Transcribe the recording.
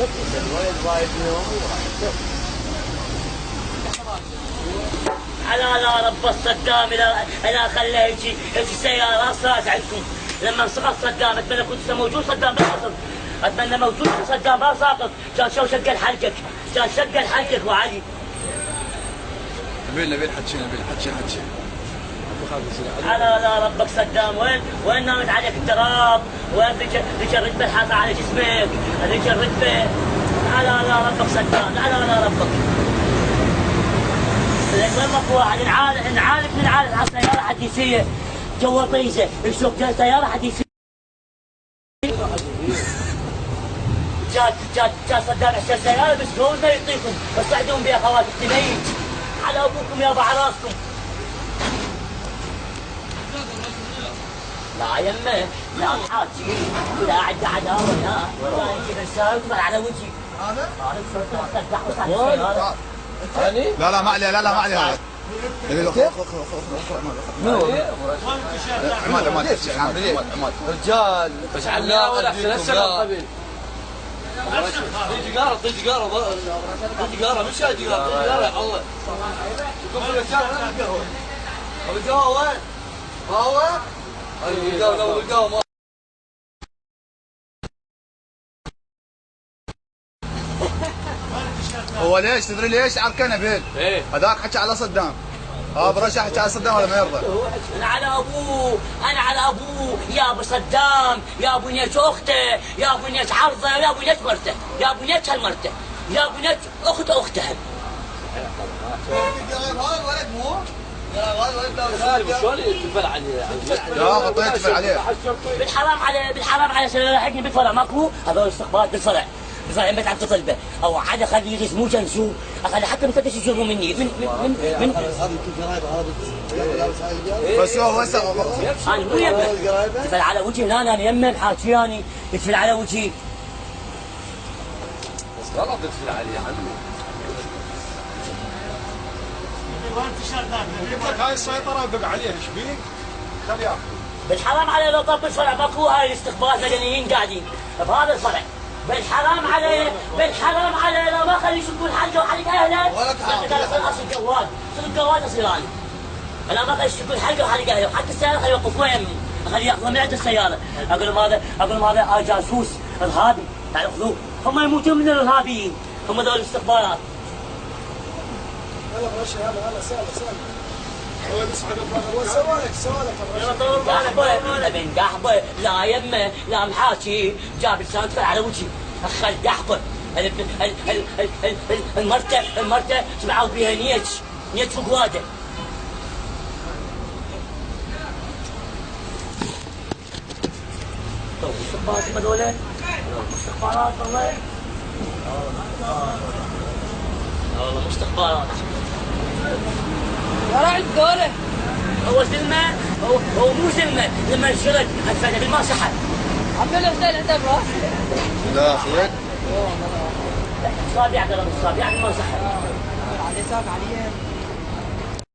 الولد وايد منهم. على رب الصدام انا خليه يجي السياره اصلا ازعجكم. لما سقط صدام اتمنى كنت موجود صدام بالقصر. اتمنى موجود صدام ما ساقط. كان شق حلقك، كان شق حلقك وعلي. نبيل حكي. على ربك صدام وين نامت عليك التراب؟ وين ذيك الرتبه الحاطه على جسمك؟ ذيك الرتبه. على ربك صدام، على ربك. وين ماكو واحد نعالج على سياره حديثيه جوا طيزه، نشوف سياره حديثيه. جات صدام عشان سياره بس دون ما يعطيكم، بس صعدون بها خواتم تميت. على ابوكم يا بعراسكم. لا يمه لا حاجي ولا عد عداوه لا يجيب السالفه على وجهي. هذا لا ما عليه ما عليه هذا. عماد رجال بس علاء ولا احسن السبب طيج قاره مش هاي قاره يا الله. شوف القهوه وين؟ قهوه؟ القهوه هو ليش تدري ليش عركنا بيل؟ ايه هذاك حكى على صدام. برشح حكى على صدام ولا ما يرضى؟ انا على ابوه يا ابو صدام، يا ابو نيت اخته، يا ابو نيت عرضه، يا ابو نيت مرته، يا ابو نيت هالمرته، يا ابو نيت اختها. الولد مو؟ شلون يتفل عليه؟ لا غطيت يتفل عليه. بالحرام على لحقني بالفرع ماكو. هذول استخبارات بالفرع بيت عم تطلبه او عاد اخلي يجلس مو جنسو، اخلي حتى المفتش يجروا مني من بس هو انا مو يمه يتفل على وجهي. لا انا يمه محاكياني يتفل على وجهي. بس غلط تتفل عليه يا عمي. يجيب لك هاي السيطره ودق عليه ايش بيك؟ خليه ياخذ. بالحرام عليه لو طب الفرع ماكو هاي الاستخبارات مدنيين قاعدين بهذا الفرع. بالحرام عليه لو ما خلي يشقون حلقه وحلق اهله. ولا تعال. اصير جواد اصير انا ما خلي يشقون حلقه وحلق اهله. وحتى السياره خلي يوقفوها يمي، خلي ياخذوها من عند السياره. اقول لهم هذا جاسوس ارهابي تعالوا خذوه. هم يموتون من الارهابيين، هم ذول الاستخبارات. يلا ماشي هلا سالك سوالك بن قحبه لا يمه لا محاكي جاب لسانك على وجهي. اخل قحبه المرته سمعوا بها نيت فوق واده. استخبارات هذول استخبارات والله. والله مو استخبارات. ورا الدولة هو زلمه هو مو زلمه. لما انشرد اتفادى بالما سحب. عمل حسين انت براسي. لا اخوك اصابع قلم اصابع ما سحب. عليه ساق عليه.